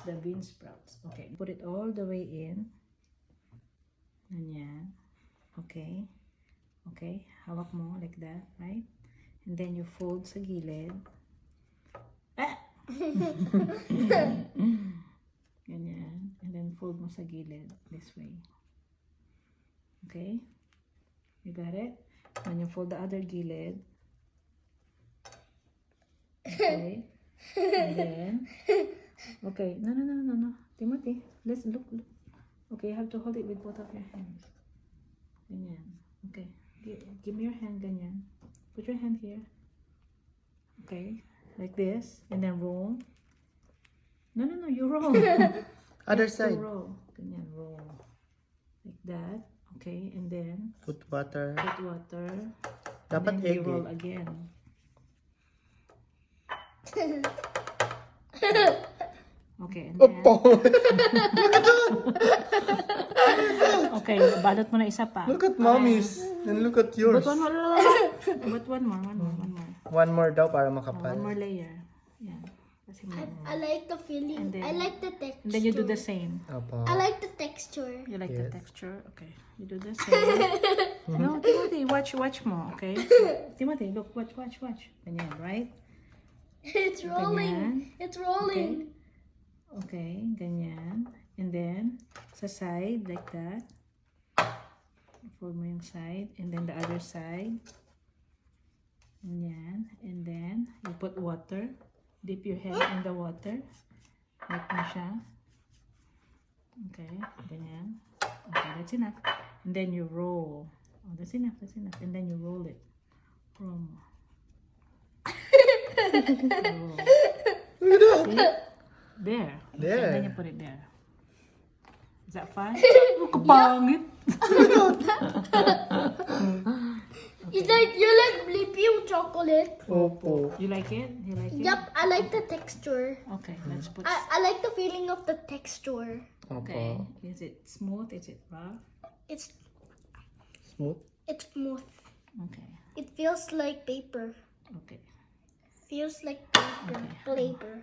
the bean sprouts. Okay, put it all the way in. Ganyan. Okay. Okay, hawak mo like that, right? And then you fold sa gilid. Ah! Ganyan. And then fold mo sa gilid this way. Okay? You got it? Then you fold the other gilid. Okay. And then, okay. No. Timothy, let's look. Okay, you have to hold it with both of your hands. Ganyan. Okay. Give me your hand, ganyan. Put your hand here. Okay. Like this. And then roll. No, you roll. Other You have to side. roll. Ganyan, roll. Like that. Okay. And then, Put water. put water. Dapat And then you egg roll eh. again. Okay, and then, okay, balot mo na isa pa. Look at mommy's. And look at yours. But one more. One more daw para One makapal. more layer. Yan. Kasi mo. I like the feeling. And then- I like the texture. And then you do the same. Opo. I like the texture. You like Yes. the texture? Okay. You do the same. No, Timothy, watch mo, okay? Timothy, look, watch. Ganyan, right? It's rolling. Ganyan. It's rolling. Okay, ganyan. And then, sa side, like that. Fold mo yung side. And then the other side. Ganyan. And then, you put water. Dip your head in the water. Like mo siya. Okay, ganyan. Okay, that's enough. And then you roll. Oh, that's enough. And then you roll it. Roll mo. Roll. See? There. Okay, There. and then you put it there. Is that fine? Kapangit. You like Blippi chocolate? Opo. You like it? Yep, I like the texture. Okay, let's put. I like the feeling of the texture. Okay. Opo. Is it smooth? Is it rough? It's Smooth. smooth. Okay. It feels like paper. Okay. Feels like paper. Paper.